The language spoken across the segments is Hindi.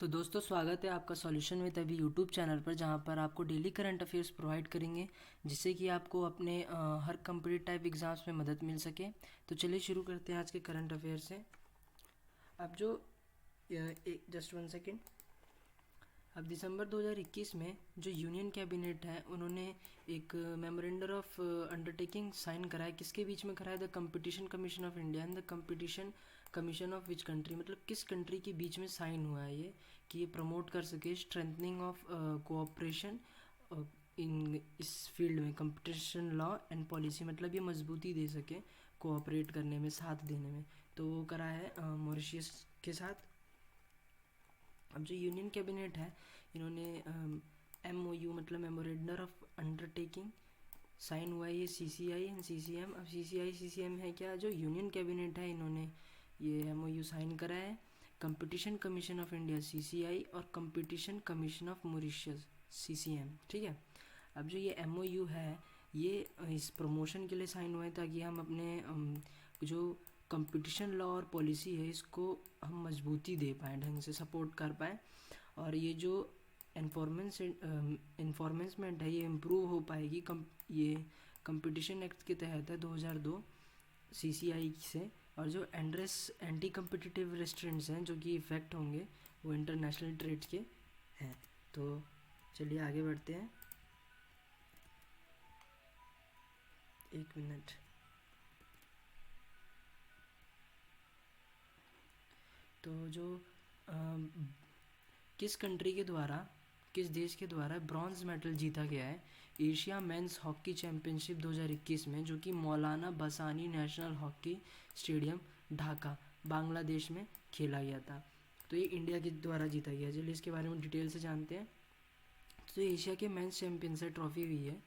तो दोस्तों, स्वागत है आपका सॉल्यूशन विद अभी यूट्यूब चैनल पर, जहां पर आपको डेली करंट अफेयर्स प्रोवाइड करेंगे जिससे कि आपको अपने हर कम्पिटिटिव टाइप एग्ज़ाम्स में मदद मिल सके। तो चलिए शुरू करते हैं आज के करंट अफेयर्स से। अब जो एक जस्ट वन सेकेंड। अब दिसंबर 2021 में जो यूनियन कैबिनेट है, उन्होंने एक मेमोरेंडम ऑफ अंडरटेकिंग साइन करा है। किसके बीच में करा है? The competition commission of India and the competition commission of which country, मतलब किस कंट्री के बीच में साइन हुआ है ये, कि ये प्रमोट कर सके स्ट्रेंथनिंग ऑफ कोऑपरेशन इन इस फील्ड में, कंपटीशन लॉ एंड पॉलिसी, मतलब ये मजबूती दे सके कोऑपरेट करने में, साथ देने में। तो वो करा है मॉरिशियस के साथ। अब जो यूनियन कैबिनेट है, इन्होंने MOU मतलब मेमोरेंडम ऑफ अंडरटेकिंग साइन हुआ है ये CCI एंड CCM। अब CCI CCM है क्या? जो यूनियन कैबिनेट है, इन्होंने ये MOU साइन करा है। Competition commission of India CCI और competition commission of Mauritius CCM, ठीक है। अब जो ये MOU है, ये इस प्रमोशन के लिए साइन हुआ है ताकि हम अपने जो कंपटीशन लॉ और पॉलिसी है, इसको हम मजबूती दे पाएँ, ढंग से सपोर्ट कर पाएँ, और ये जो इन्फॉर्मेंसमेंट है ये इम्प्रूव हो पाएगी। ये कंपटीशन एक्ट के तहत है 2002 CCI से। और जो एंटी कम्पिटिटिव रेस्ट्रेंट्स हैं जो कि इफ़ेक्ट होंगे, वो इंटरनेशनल ट्रेड के हैं। तो चलिए आगे बढ़ते हैं। एक मिनट। तो जो किस कंट्री के द्वारा, किस देश के द्वारा ब्रॉन्ज मेडल जीता गया है एशिया मेंस हॉकी चैम्पियनशिप 2021 में, जो कि Maulana Basani national hockey stadium Dhaka Bangladesh में खेला गया था। तो ये इंडिया के द्वारा जीता गया। चलिए इसके बारे में डिटेल से जानते हैं। तो एशिया के मेंस चैम्पियनशिप ट्रॉफी हुई है,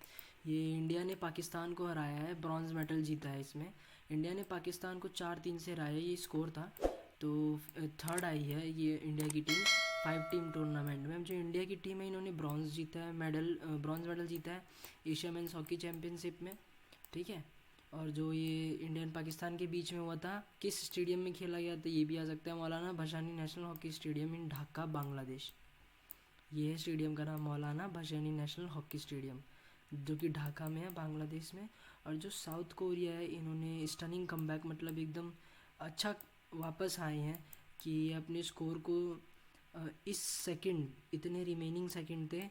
ये इंडिया ने पाकिस्तान को हराया है, ब्रॉन्ज मेडल जीता है इसमें। इंडिया ने पाकिस्तान को 4-3 से हराया, ये स्कोर था। तो थर्ड आई है ये इंडिया की टीम 5 टीम टूर्नामेंट में। जो इंडिया की टीम है, इन्होंने ब्रॉन्ज जीता है, ब्रॉन्ज मेडल जीता है एशिया मेंस हॉकी चैम्पियनशिप में, ठीक है। और जो ये इंडियन पाकिस्तान के बीच में हुआ था, किस स्टेडियम में खेला गया था ये भी आ सकता है, Maulana Bhasani national hockey stadium in Dhaka Bangladesh. ये है स्टेडियम का नाम, मौलाना भासानी नेशनल हॉकी स्टेडियम, जो कि ढाका में है, बांग्लादेश में। और जो साउथ कोरिया है, इन्होंने स्टनिंग कमबैक, मतलब एकदम अच्छा वापस आए हैं कि अपने स्कोर को इस सेकंड, इतने रिमेनिंग सेकंड थे,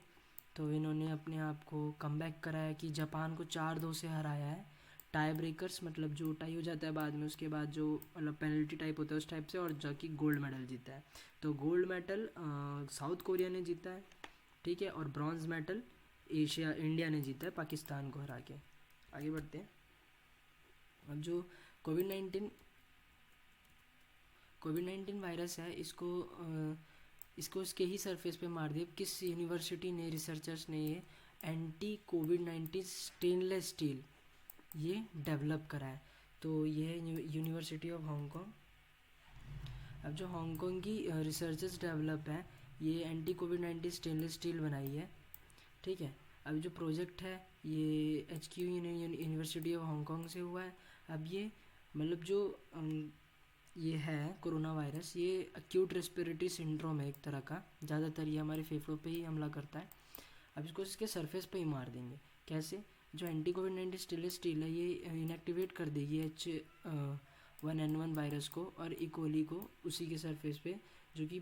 तो इन्होंने अपने आप को कमबैक कराया कि जापान को 4-2 से हराया है। टाई ब्रेकर्स, मतलब जो टाई हो जाता है बाद में, उसके बाद जो मतलब पेनल्टी टाइप होता है उस टाइप से, और जाके गोल्ड मेडल जीता है। तो गोल्ड मेडल साउथ कोरिया ने जीता है, ठीक है। और ब्रॉन्ज मेडल इंडिया ने जीता है पाकिस्तान को हरा के। आगे बढ़ते हैं। अब जो कोविड 19 वायरस है, इसको इसके ही सरफेस पे मार दिया। किस यूनिवर्सिटी ने, रिसर्चर्स ने ये एंटी कोविड 19 स्टेनलेस स्टील ये डेवलप करा है? तो ये है यूनिवर्सिटी ऑफ हांगकांग। अब जो हांगकांग की रिसर्चर्स डेवलप है, ये एंटी कोविड 19 स्टेनलेस स्टील बनाई है, ठीक है। अब जो प्रोजेक्ट है, ये HQ यूनिवर्सिटी ऑफ हांगकांग से हुआ है। अब ये मतलब जो ये है कोरोना वायरस, ये अक्यूट रेस्पिरेटरी सिंड्रोम है एक तरह का, ज़्यादातर ये हमारे फेफड़ों पे ही हमला करता है। अब इसको इसके सरफेस पे ही मार देंगे। कैसे? जो एंटी कोविड 19 स्टेनलेस स्टील है, ये इनएक्टिवेट कर देगी H1N1 वायरस को और इकोली को उसी के सरफेस पे, जो कि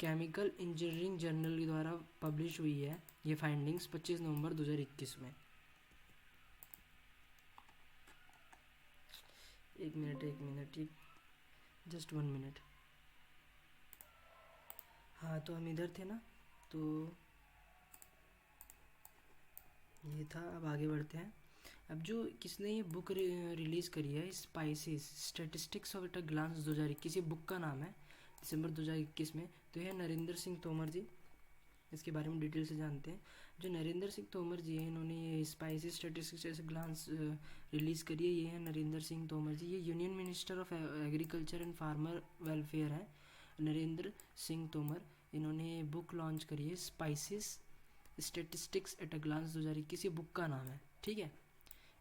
केमिकल इंजीनियरिंग जर्नल के द्वारा पब्लिश हुई है ये फाइंडिंग्स 25 नवंबर 2021 में। एक मिनट, ठीक, जस्ट 1 मिनट। हाँ, तो हम इधर थे ना, तो ये था। अब आगे बढ़ते हैं। अब जो किसने ये बुक रिलीज़ करी है, spices statistics of at a glance 2021, ये बुक का नाम है, दिसंबर 2021 में। तो यह नरेंद्र सिंह तोमर जी, इसके बारे में डिटेल से जानते हैं। जो नरेंद्र सिंह तोमर जी हैं, इन्होंने ये spices statistics at a glance release करी है। ये है नरेंद्र सिंह तोमर जी, ये union minister of agriculture and farmer welfare है नरेंद्र सिंह तोमर। इन्होंने बुक लॉन्च करी है, spices statistics at a glance 2021, ये बुक का नाम है, ठीक है।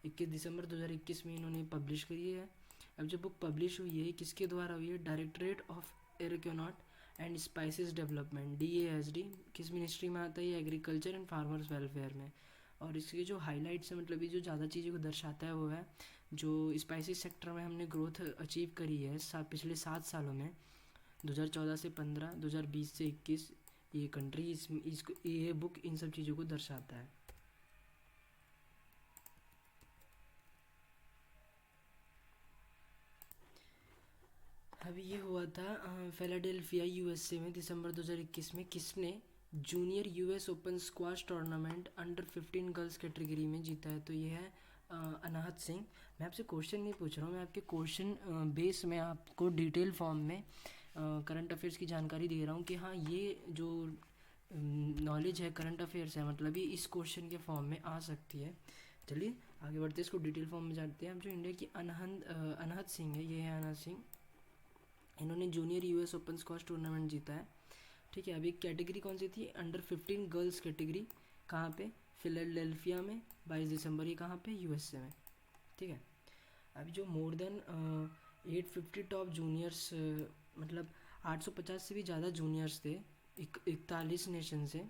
21 दिसंबर 2021 में इन्होंने पब्लिश करी है। अब जो बुक पब्लिश हुई है, किसके द्वारा हुई है? Directorate of aeronaut and spices development, DASD किस मिनिस्ट्री में आता है? ये एग्रीकल्चर एंड फार्मर्स वेलफेयर में। और इसके जो हाइलाइट्स हैं, मतलब ये जो ज़्यादा चीज़ों को दर्शाता है वो है जो स्पाइसेस सेक्टर में हमने ग्रोथ अचीव करी है पिछले 7 सालों में, 2014 से 15, 2020 से 21। ये कंट्री इसको ये बुक इन सब चीज़ों को दर्शाता है। अभी ये हुआ था फिलाडेल्फिया USA में दिसंबर 2021 में। किसने junior US open squash tournament under 15 girls category में जीता है? तो ये है अनाहत सिंह। मैं आपसे क्वेश्चन नहीं पूछ रहा हूँ, मैं आपके क्वेश्चन बेस में आपको डिटेल फॉर्म में करंट अफेयर्स की जानकारी दे रहा हूँ कि हाँ ये जो नॉलेज है करंट अफेयर्स है, मतलब ये इस क्वेश्चन के फॉर्म में आ सकती है। चलिए आगे बढ़ते हैं, इसको डिटेल फॉर्म में जानते हैं। अब जो इंडिया की अनाहत सिंह है, ये है अनाहत सिंह। इन्होंने junior US open squash tournament जीता है। ठीक है, अभी कैटेगरी कौन सी थी? Under 15 girls category. कहाँ पे? फिलाडेल्फिया में 22 दिसंबर। ये कहाँ पे? USA में। ठीक है, अभी जो मोर देन 850 टॉप जूनियर्स, मतलब 850 से भी ज़्यादा जूनियर्स थे 41 नेशन से,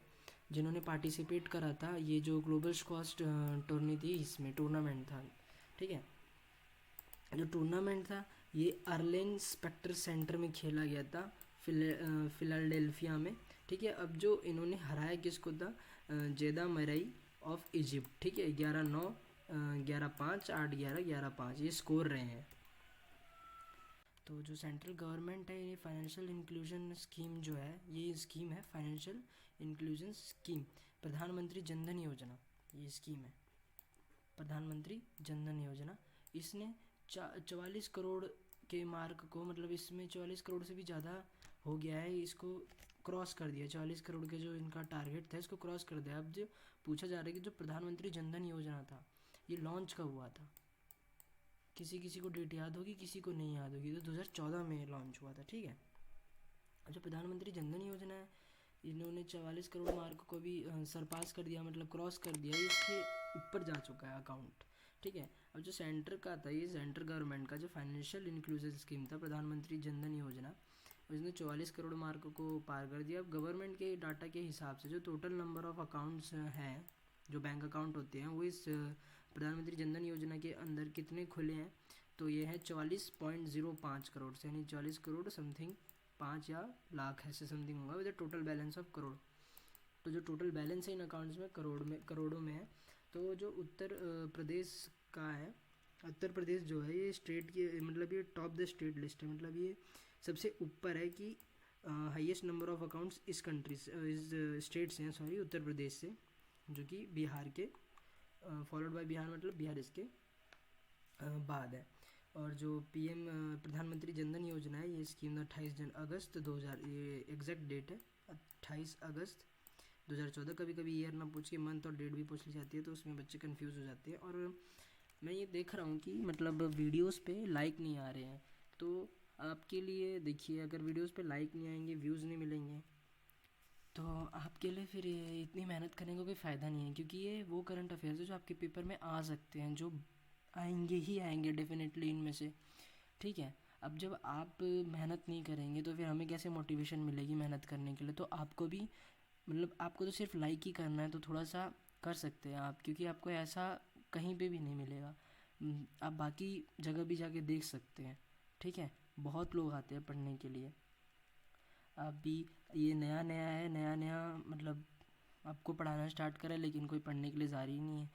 जिन्होंने पार्टिसिपेट करा था। ये जो ग्लोबल स्क्वाश टूर्नी थी, इसमें टूर्नामेंट था। ठीक है, जो टूर्नामेंट था ये अर्लेन स्पेक्टर सेंटर में खेला गया था, फिलाडेल्फिया में। ठीक है, अब जो इन्होंने हराया किसको था? जेदा मरई ऑफ इजिप्ट। ठीक है, 11-9, 11-5, 8-11, 11-5 ये स्कोर रहे हैं। तो जो सेंट्रल गवर्नमेंट है, ये फाइनेंशियल इंक्लूजन स्कीम जो है, ये स्कीम है फाइनेंशियल इंक्लूजन स्कीम, प्रधानमंत्री जनधन योजना। ये स्कीम है प्रधानमंत्री जनधन योजना। इसने 44 करोड़ के मार्क को, मतलब इसमें 44 करोड़ से भी ज़्यादा हो गया है, इसको क्रॉस कर दिया। 44 करोड़ के जो इनका टारगेट था, इसको क्रॉस कर दिया। अब जो पूछा जा रहा है कि जो प्रधानमंत्री जनधन योजना था, ये लॉन्च कब हुआ था? किसी किसी को डेट याद होगी, किसी को नहीं याद होगी। तो 2014 में लॉन्च हुआ था। ठीक है, जो प्रधानमंत्री जनधन योजना है, इन्होंने 44 करोड़ मार्क को भी सरपास कर दिया, मतलब क्रॉस कर दिया, इसके ऊपर जा चुका है अकाउंट। ठीक है, अब जो सेंटर का था, ये सेंट्रल गवर्नमेंट का जो फाइनेंशियल इंक्लूजन स्कीम था, प्रधानमंत्री जनधन योजना, उसने 44 करोड़ मार्क को पार कर दिया। अब गवर्नमेंट के डाटा के हिसाब से जो टोटल नंबर ऑफ अकाउंट्स हैं, जो बैंक अकाउंट होते हैं, वो इस प्रधानमंत्री जनधन योजना के अंदर कितने खुले हैं? तो ये है 44.05 करोड़ से, यानी 40 करोड़ समथिंग 5 या लाख ऐसे समथिंग होगा, with total balance of crore. तो जो टोटल बैलेंस है इन अकाउंट्स में करोड़ों में है। तो जो उत्तर प्रदेश का है, उत्तर प्रदेश जो है ये स्टेट की, मतलब ये टॉप द स्टेट लिस्ट है, मतलब ये सबसे ऊपर है कि हाईएस्ट नंबर ऑफ अकाउंट्स इस कंट्री से, इस स्टेट से हैं, सॉरी, उत्तर प्रदेश से, जो कि बिहार के फॉलोड बाय बिहार, मतलब बिहार इसके बाद है। और जो PM प्रधानमंत्री जनधन योजना है, ये स्कीम 28 अगस्त 2000, ये एग्जैक्ट डेट है 28 अगस्त 2014। कभी कभी ईयर ना पूछ के मंथ और डेट भी पूछ ली जाती है, तो उसमें बच्चे कंफ्यूज हो जाते हैं। और मैं ये देख रहा हूँ कि मतलब वीडियोस पे लाइक नहीं आ रहे हैं, तो आपके लिए देखिए, अगर वीडियोस पे लाइक नहीं आएंगे, व्यूज़ नहीं मिलेंगे, तो आपके लिए फिर ये इतनी मेहनत करने का कोई फ़ायदा नहीं है, क्योंकि ये वो करंट अफेयर्स है जो आपके पेपर में आ सकते हैं, जो आएंगे ही आएंगे डेफिनेटली इनमें से। ठीक है, अब जब आप मेहनत नहीं करेंगे तो फिर हमें कैसे मोटिवेशन मिलेगी मेहनत करने के लिए? तो आपको भी, मतलब आपको तो सिर्फ लाइक ही करना है, तो थोड़ा सा कर सकते हैं आप, क्योंकि आपको ऐसा कहीं पे भी नहीं मिलेगा। आप बाकी जगह भी जाके देख सकते हैं। ठीक है, बहुत लोग आते हैं पढ़ने के लिए। अभी ये नया नया है, नया नया मतलब आपको पढ़ाना स्टार्ट करा है, लेकिन कोई पढ़ने के लिए जा रही नहीं है।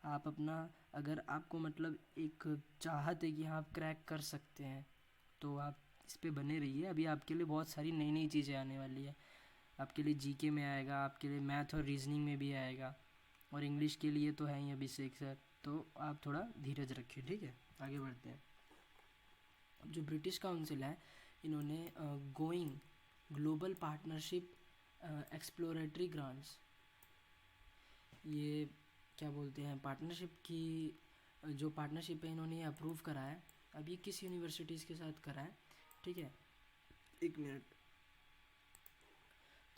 आप अपना, अगर आपको मतलब एक चाहत है कि हाँ आप क्रैक कर सकते हैं, तो आप इस पे बने रहिए। अभी आपके लिए बहुत सारी नई नई चीज़ें आने वाली है। आपके लिए GK में आएगा, आपके लिए मैथ और रीजनिंग में भी आएगा, और इंग्लिश के लिए तो है ही अभिषेक सर। तो आप थोड़ा धीरज रखिए। ठीक है, आगे बढ़ते हैं। अब जो ब्रिटिश काउंसिल है, इन्होंने going global partnership exploratory grants, ये क्या बोलते हैं, पार्टनरशिप की जो पार्टनरशिप है, इन्होंने ये अप्रूव करा है। अब ये किस यूनिवर्सिटीज़ के साथ करा है? ठीक है, एक मिनट।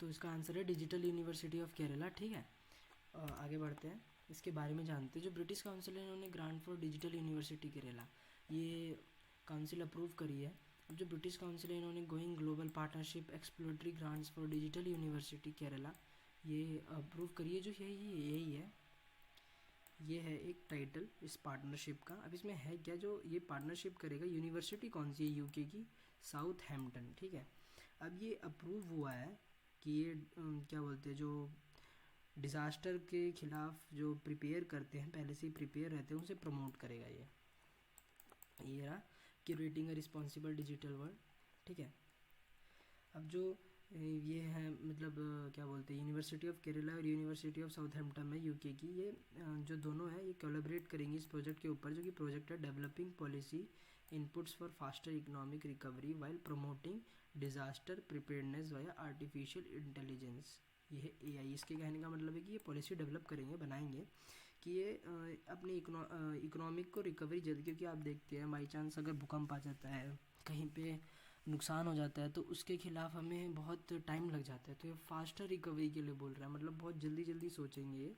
तो इसका आंसर है डिजिटल यूनिवर्सिटी ऑफ केरला। ठीक है, आगे बढ़ते हैं, इसके बारे में जानते हैं। जो ब्रिटिश काउंसिल है, इन्होंने grant for digital university Kerala, ये काउंसिल अप्रूव करी है। अब जो ब्रिटिश काउंसिल है इन्होंने going global partnership exploratory grants for digital university Kerala ये अप्रूव करिए, जो यही है, ये है एक टाइटल इस पार्टनरशिप का। अब इसमें है क्या, जो ये पार्टनरशिप करेगा, यूनिवर्सिटी कौन सी है, यूके की साउथहैम्पटन, ठीक है। अब ये अप्रूव हुआ है कि ये क्या बोलते हैं, जो डिज़ास्टर के खिलाफ जो प्रिपेयर करते हैं, पहले से ही प्रिपेयर रहते हैं, उसे प्रमोट करेगा ये रहा curating a responsible digital world, ठीक है। अब जो ये है मतलब क्या बोलते हैं, यूनिवर्सिटी ऑफ केरला और यूनिवर्सिटी ऑफ साउथहैम्पटन में यूके की, ये जो दोनों है ये कोलैबोरेट करेंगी इस प्रोजेक्ट के ऊपर, जो कि प्रोजेक्ट है developing policy inputs for faster economic recovery while promoting disaster preparedness via artificial intelligence. ये है एआई। इसके कहने का मतलब है कि ये पॉलिसी डेवलप करेंगे, बनाएंगे कि ये अपनी इकोनॉमिक को रिकवरी जल्दी, क्योंकि आप देखते हैं बाई चांस अगर भूकंप आ जाता है, कहीं पे नुकसान हो जाता है, तो उसके खिलाफ हमें बहुत टाइम लग जाता है। तो ये फास्टर रिकवरी के लिए बोल रहा है, मतलब बहुत जल्दी जल्दी सोचेंगे, ये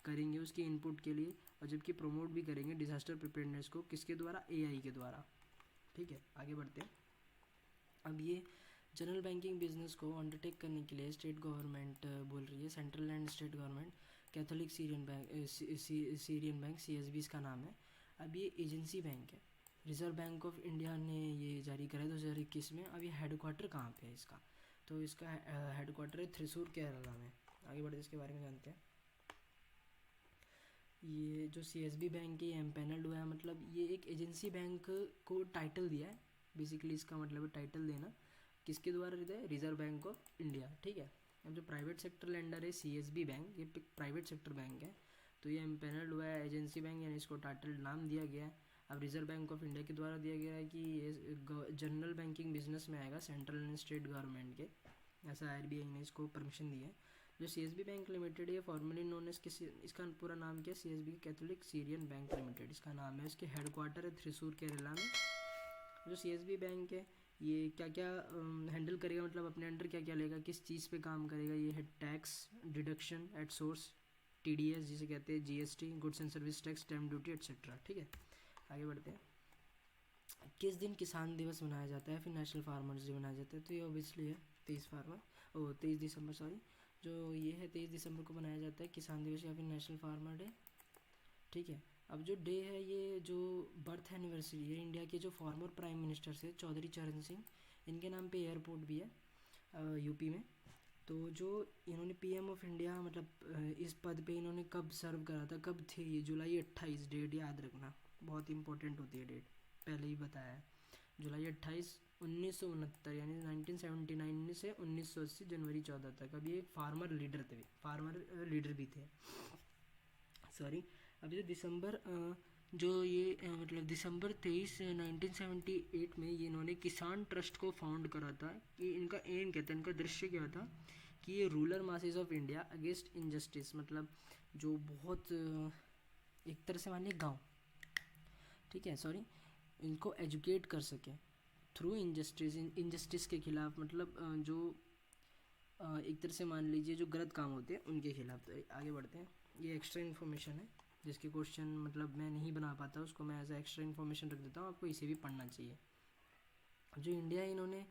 करेंगे उसके इनपुट के लिए, और जबकि प्रमोट भी करेंगे डिज़ास्टर प्रिपेयर्डनेस को, किसके द्वारा, एआई के द्वारा, ठीक है। आगे बढ़ते हैं। अब ये जनरल बैंकिंग बिजनेस को अंडरटेक करने के लिए स्टेट गवर्नमेंट बोल रही है, central and state government, Catholic Syrian bank CSB इसका नाम है। अब ये एजेंसी बैंक है, रिजर्व बैंक ऑफ इंडिया ने ये जारी करा है 2021 में। अब ये हेडक्वार्टर कहाँ पे है इसका, तो इसका हेडक्वार्टर है थ्रिसूर केरला में। आगे बढ़ते इसके बारे में जानते हैं। ये जो सीएसबी बैंक है ये एम्पैनल्ड हुआ है, मतलब ये एक एजेंसी बैंक को टाइटल दिया है, बेसिकली इसका मतलब है टाइटल देना, किसके द्वारा दिया है, रिजर्व बैंक ऑफ इंडिया, ठीक है। अब जो प्राइवेट सेक्टर लेंडर है सीएसबी बैंक, ये प्राइवेट सेक्टर बैंक है, तो ये एम्पैनल्ड हुआ है एजेंसी बैंक, यानी इसको टाइटल नाम दिया गया है। अब रिजर्व बैंक ऑफ इंडिया के द्वारा दिया गया है कि ये जनरल बैंकिंग बिजनेस में आएगा, सेंट्रल एंड स्टेट गवर्नमेंट के, ऐसा आरबीआई ने इसको परमिशन दी है। जो सीएसबी बैंक लिमिटेड है फॉर्मली नोन एज, किसी इसका पूरा नाम क्या है, CSB Catholic Syrian bank limited इसका नाम है। इसके हेडक्वार्टर है थ्रिसूर केरला में। जो सीएसबी बैंक है ये क्या क्या हैंडल करेगा, मतलब अपने अंडर क्या क्या लेगा, किस चीज़ पे काम करेगा, ये है tax deduction at source, TDS जिसे कहते हैं, GST, goods and service tax, stamp duty etcetera, ठीक है। आगे बढ़ते हैं। किस दिन किसान दिवस मनाया जाता है, फिर नेशनल फार्मर्स डे मनाया जाता है, तो ये ऑब्वियसली है 23 दिसंबर, सॉरी, जो ये है 23 दिसंबर को मनाया जाता है किसान दिवस या फिर नेशनल फार्मर डे, ठीक है। अब जो डे है ये जो बर्थ एनिवर्सरी है इंडिया के जो फॉर्मर प्राइम मिनिस्टर से चौधरी चरण सिंह, इनके नाम पे एयरपोर्ट भी है यूपी में। तो जो इन्होंने पीएम ऑफ इंडिया मतलब इस पद पे इन्होंने कब सर्व करा था, कब थे ये, जुलाई 28, डेट याद रखना, बहुत इंपॉर्टेंट होती है डेट, पहले ही बताया है। जुलाई 28 1969, यानी 1979 से 1980 जनवरी 14 तक। अब ये एक फार्मर लीडर भी थे, सॉरी। अब जो दिसंबर जो ये मतलब दिसंबर 23 1978 में ये इन्होंने किसान ट्रस्ट को फाउंड करा था, कि इनका एम क्या था, इनका दृश्य क्या था, कि ये rural masses of India against injustice, मतलब जो बहुत एक तरह से मानिए गांव, ठीक है, सॉरी, इनको एजुकेट कर सके थ्रू इनजस्टिस के खिलाफ, मतलब जो एक तरह से मान लीजिए जो गलत काम होते हैं उनके खिलाफ। तो आगे बढ़ते हैं। ये एक्स्ट्रा इन्फॉर्मेशन है जिसके क्वेश्चन मतलब मैं नहीं बना पाता, उसको मैं एज एक्स्ट्रा इन्फॉर्मेशन रख देता हूँ, आपको इसे भी पढ़ना चाहिए। जो इंडिया है इन्होंने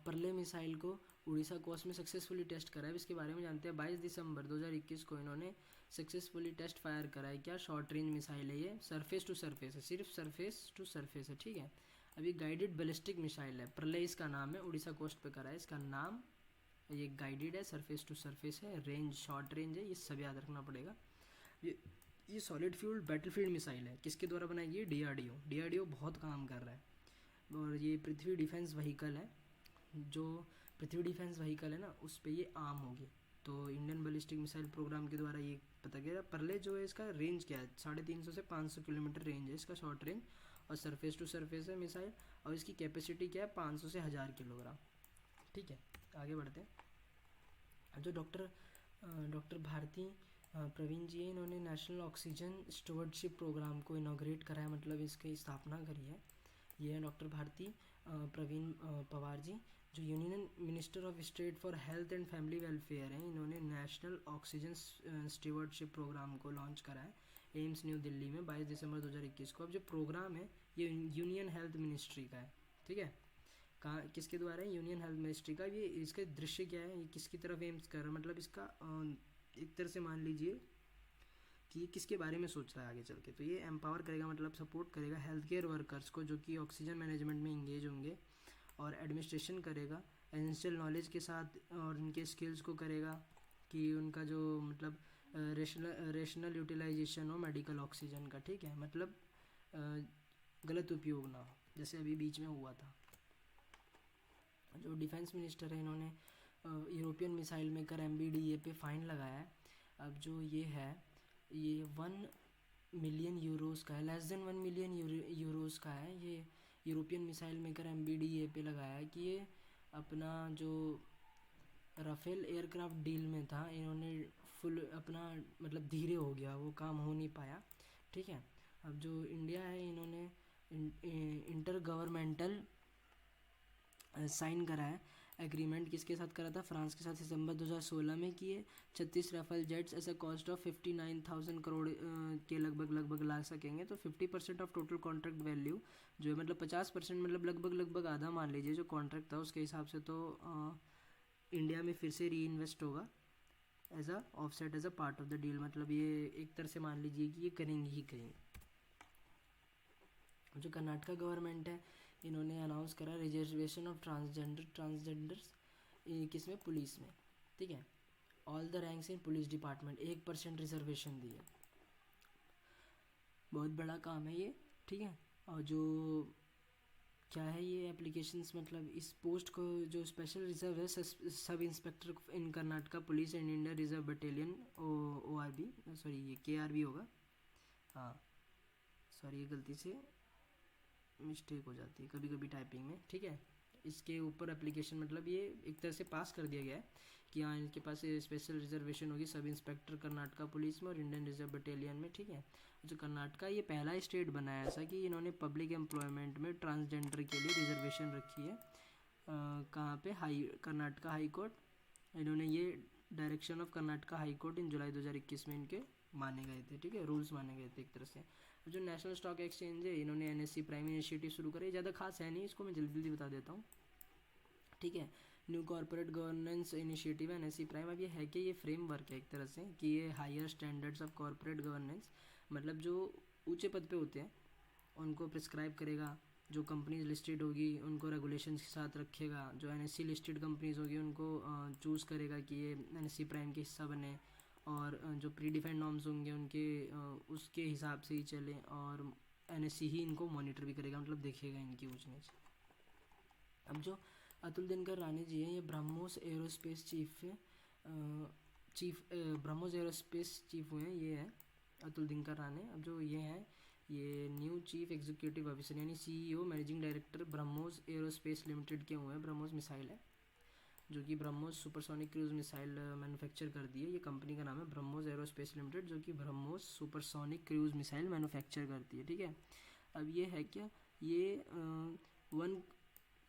परले मिसाइल को उड़ीसा कोस्ट में सक्सेसफुली टेस्ट करा है, इसके बारे में जानते हैं। 22 दिसंबर 2021 को इन्होंने सक्सेसफुली टेस्ट फायर करा है। क्या शॉर्ट रेंज मिसाइल है ये, सरफेस टू सरफेस है, सिर्फ सरफेस टू सरफेस है, ठीक है। अभी गाइडेड बैलिस्टिक मिसाइल है, प्रलय इसका नाम है, उड़ीसा कोस्ट पे करा है इसका नाम, ये गाइडेड है, सरफेस टू सरफेस है, रेंज शॉर्ट रेंज है, ये सब याद रखना पड़ेगा। ये सॉलिड फ्यूल बैटलफील्ड मिसाइल है, किसके द्वारा बनाई गई, डीआरडीओ बहुत काम कर रहा है। और ये पृथ्वी डिफेंस व्हीकल है, जो पृथ्वी डिफेंस व्हीकल है ना उस पर ये आर्म होगी। तो इंडियन बैलिस्टिक मिसाइल प्रोग्राम के द्वारा ये पता गया। परले जो है इसका रेंज क्या है, 350 से 500 किलोमीटर रेंज है इसका शॉर्ट रेंज, और सरफेस टू सरफेस है मिसाइल, और इसकी कैपेसिटी क्या है 500 से 1000 किलोग्राम, ठीक है। आगे बढ़ते हैं। जो डॉक्टर भारती प्रवीण जी, इन्होंने नेशनल ऑक्सीजन स्टुवर्डशिप प्रोग्राम को इनॉग्रेट करा है, मतलब इसकी स्थापना करी है। ये है डॉक्टर भारती प्रवीण पवार जी, जो union minister of state for health and family welfare हैं। इन्होंने नेशनल ऑक्सीजन स्टुवर्डशिप प्रोग्राम को लॉन्च करा है एम्स न्यू दिल्ली में 22 दिसंबर 2021 को। अब जो प्रोग्राम है ये यूनियन हेल्थ मिनिस्ट्री का है, ठीक है। कहाँ किसके द्वारा है, यूनियन हेल्थ मिनिस्ट्री का। ये इसका दृश्य क्या है, ये किसकी तरफ एम्स कर रहा है, मतलब इसका एक तरह से मान लीजिए कि ये किसके बारे में सोच रहा है आगे चल के। तो ये एम्पावर करेगा, मतलब सपोर्ट करेगा हेल्थ केयर वर्कर्स को जो कि ऑक्सीजन मैनेजमेंट में इंगेज होंगे, और एडमिनिस्ट्रेशन करेगा एसेंशियल नॉलेज के साथ, और उनके स्किल्स को करेगा कि उनका जो मतलब रेशनल यूटिलाइजेशन हो मेडिकल ऑक्सीजन का, ठीक है, मतलब गलत उपयोग ना हो, जैसे अभी बीच में हुआ था। जो डिफेंस मिनिस्टर है, इन्होंने यूरोपियन मिसाइल मेकर MBDA पे फ़ाइन लगाया है। अब जो ये है, ये 1 मिलियन यूरोज़ का है, लेस देन 1 मिलियन यूरोज़ का है। ये यूरोपियन मिसाइल मेकर MBDA पे लगाया है कि ये अपना जो राफेल एयरक्राफ्ट डील में था, इन्होंने फुल अपना मतलब धीरे हो गया, वो काम हो नहीं पाया, ठीक है। अब जो इंडिया है, इन्होंने इंटर गवर्नमेंटल साइन करा है एग्रीमेंट, किसके साथ करा था, फ्रांस के साथ, सितंबर 2016 में किए। 36 राफेल जेट्स ऐसे कॉस्ट ऑफ 59,000 करोड़ के लगभग ला सकेंगे। तो 50% ऑफ टोटल कॉन्ट्रैक्ट वैल्यू जो है, मतलब 50%, मतलब लगभग आधा मान लीजिए जो कॉन्ट्रैक्ट था उसके हिसाब से, तो इंडिया में फिर से री इन्वेस्ट होगा as a offset as a part of the deal. मतलब ये एक तरह से मान लीजिए कि ये करेंगे ही करेंगे। जो कर्नाटका गवर्नमेंट है, इन्होंने अनाउंस करा रिजर्वेशन ऑफ ट्रांसजेंडर्स किसमें, पुलिस में, ठीक है। All the ranks in police department 1% reservation दी है, बहुत बड़ा काम है ये, ठीक है। और जो क्या है ये एप्लीकेशंस, मतलब इस पोस्ट को जो स्पेशल रिजर्व है, sub inspector in Karnataka police and Indian reserve battalion ORB, sorry ये KRB होगा, हाँ सॉरी ये गलती से मिस्टेक हो जाती है कभी कभी टाइपिंग में, ठीक है। इसके ऊपर एप्लीकेशन, मतलब ये एक तरह से पास कर दिया गया है कि हाँ इनके पास स्पेशल रिजर्वेशन होगी सब इंस्पेक्टर कर्नाटका पुलिस में और इंडियन रिजर्व बटालियन में, ठीक है। जो कर्नाटका ये पहला स्टेट बना है ऐसा कि इन्होंने पब्लिक एम्प्लॉयमेंट में ट्रांसजेंडर के लिए रिजर्वेशन रखी है। कहाँ पे, कर्नाटका हाई कोर्ट, इन्होंने ये direction of Karnataka high court in July 2021 में इनके माने गए थे, ठीक है, रूल्स माने गए थे एक तरह से। जो नेशनल स्टॉक एक्सचेंज है, इन्होंने NSE प्राइम इनिशिएटिव शुरू करे, ज़्यादा खास है नहीं, इसको मैं जल्दी जल्दी बता देता हूँ, ठीक है। न्यू कॉर्पोरेट गवर्नेंस इनिशिएटिव है NSE प्राइम। अब ये है कि ये फ्रेमवर्क है एक तरह से कि ये higher standards of corporate governance, मतलब जो ऊंचे पद पे होते हैं उनको प्रिस्क्राइब करेगा, जो कंपनीज लिस्टेड होगी उनको रेगुलेशंस के साथ रखेगा, जो NSE लिस्टेड कंपनीज होगी उनको चूज़ करेगा कि ये NSE प्राइम के हिस्सा बने, और जो प्री डिफाइंड नॉर्म्स होंगे उनके उसके हिसाब से ही चले, और NSE ही इनको मॉनिटर भी करेगा, मतलब देखेगा इनकी ऊँच नीच। अब जो अतुल दिनकर राणे जी हैं, ये BrahMos aerospace BrahMos aerospace chief हुए हैं, ये है अतुल दिनकर राणे। अब जो ये हैं, ये न्यू चीफ एग्जीक्यूटिव ऑफिसर यानी CEO managing director BrahMos aerospace limited के हुए हैं। ब्रह्मोस मिसाइल है जो कि BrahMos supersonic cruise missile manufacture कर दी है, ये कंपनी का नाम है ब्रह्मोस एरोस्पेस लिमिटेड, जो कि BrahMos supersonic cruise missile manufacture करती है, ठीक है। अब ये है क्या,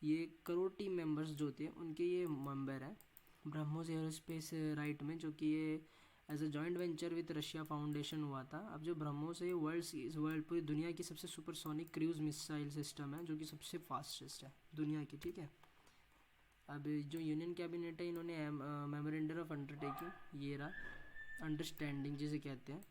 ये करोड़ टीम मेंबर्स जो थे उनके ये मेंबर हैं ब्रह्मोस एरोस्पेस राइट में, जो कि ये as a joint venture with Russia foundation हुआ था। अब जो ब्रह्मोस है, ये वर्ल्ड पूरी दुनिया की सबसे सुपरसोनिक क्रूज मिसाइल सिस्टम है, जो कि सबसे फास्टेस्ट है दुनिया की, ठीक है। अब जो यूनियन कैबिनेट है, इन्होंने मेमोरेंडम ऑफ अंडरटेकिंग, ये रहा अंडरस्टैंडिंग जिसे कहते हैं।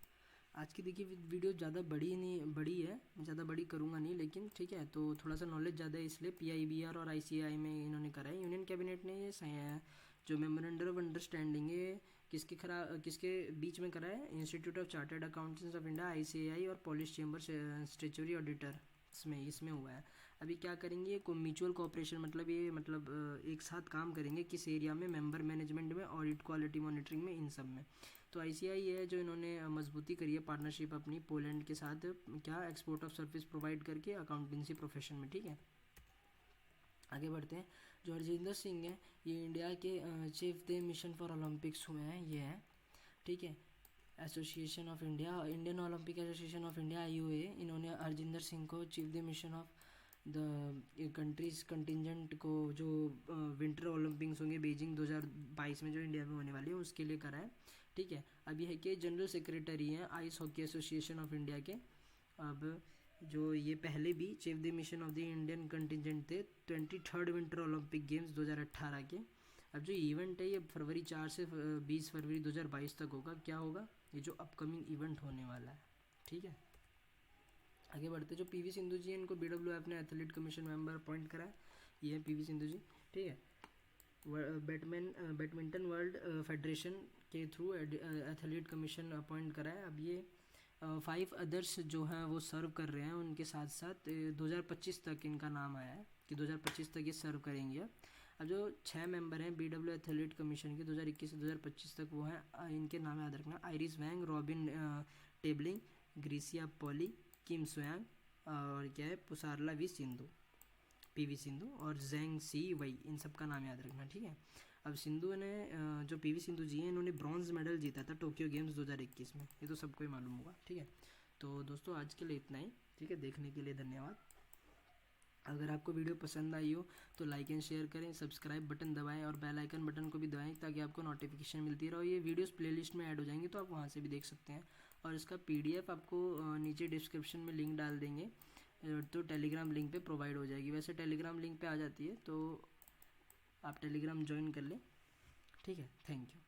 आज की देखिए वीडियो ज़्यादा बड़ी है, मैं ज़्यादा बड़ी करूँगा नहीं, लेकिन ठीक है, तो थोड़ा सा नॉलेज ज़्यादा है इसलिए PIBR और ICAI में इन्होंने करा है। यूनियन कैबिनेट ने ये जो मेमोरेंडम ऑफ अंडरस्टैंडिंग है किसके बीच में करा है, institute of chartered accountants of India ICAI और पॉलिश चेंबर स्टैट्यूटरी ऑडिटर इसमें हुआ है। अभी क्या करेंगे, को म्यूचुअल कोऑपरेशन, मतलब ये एक साथ काम करेंगे किस एरिया में, मेंबर मैनेजमेंट में, ऑडिट, क्वालिटी मॉनिटरिंग में, इन सब में। तो ICAI है जो इन्होंने मजबूती करी है पार्टनरशिप अपनी पोलैंड के साथ, क्या एक्सपोर्ट ऑफ सर्विस प्रोवाइड करके अकाउंटेंसी प्रोफेशन में, ठीक है। आगे बढ़ते हैं। जो हरजिंदर सिंह है, ये इंडिया के chief the mission for Olympics हुए हैं, ये है, ठीक है। Association of Indian Olympic association of India IOA, इन्होंने हरजिंदर सिंह को chief the mission of the countries contingent को, जो विंटर ओलंपिक्स होंगे बीजिंग 2022 में जो इंडिया में होने वाली है उसके लिए करा है, ठीक है। अब ये है कि जनरल सेक्रेटरी हैं ice hockey association of India के। अब जो ये पहले भी chief the mission of the Indian contingent थे 23rd विंटर ओलंपिक गेम्स 2018 के। अब जो इवेंट है ये फरवरी 4 से 20 फरवरी 2022 तक होगा। क्या होगा? ये जो अपकमिंग इवेंट होने वाला है, ठीक है। आगे बढ़ते, जो पीवी सिंधु जी हैं इनको BWF ने एथलीट कमीशन मेंबर अपॉइंट करा है। ये है पीवी सिंधु जी, ठीक है। बैडमिंटन वर्ल्ड फेडरेशन के थ्रू एथलीट कमीशन अपॉइंट करा है। अब ये 5 अदर्स जो हैं वो सर्व कर रहे हैं उनके साथ साथ 2025 तक इनका नाम आया है कि 2025 तक ये सर्व करेंगे। अब जो 6 मेंबर हैं BW एथलीट कमीशन के 2021 से 2025 तक वो हैं, इनके नाम याद रखना: आइरिस वैंग, रॉबिन टेबलिंग, ग्रीसिया पॉली, किम सोयांग, और क्या है, पुसारला वी सिंधु, पीवी सिंधु, और जेंग सी वई, इन सब का नाम याद रखना, ठीक है। अब सिंधु ने जो पीवी सिंधु जी हैं इन्होंने ब्रॉन्ज मेडल जीता था टोक्यो गेम्स 2021 में, ये तो सबको ही मालूम होगा, ठीक है। तो दोस्तों आज के लिए इतना ही, ठीक है। देखने के लिए धन्यवाद। अगर आपको वीडियो पसंद आई हो तो लाइक एंड शेयर करें, सब्सक्राइब बटन दबाएं और बेल आइकन बटन को भी दबाएं ताकि आपको नोटिफिकेशन मिलती रहे। और ये वीडियोस प्लेलिस्ट में ऐड हो जाएंगी तो आप वहाँ से भी देख सकते हैं। और इसका PDF आपको नीचे डिस्क्रिप्शन में लिंक डाल देंगे, तो टेलीग्राम लिंक पे प्रोवाइड हो जाएगी। वैसे टेलीग्राम लिंक पे आ जाती है, तो आप टेलीग्राम ज्वाइन कर लें, ठीक है। Thank you.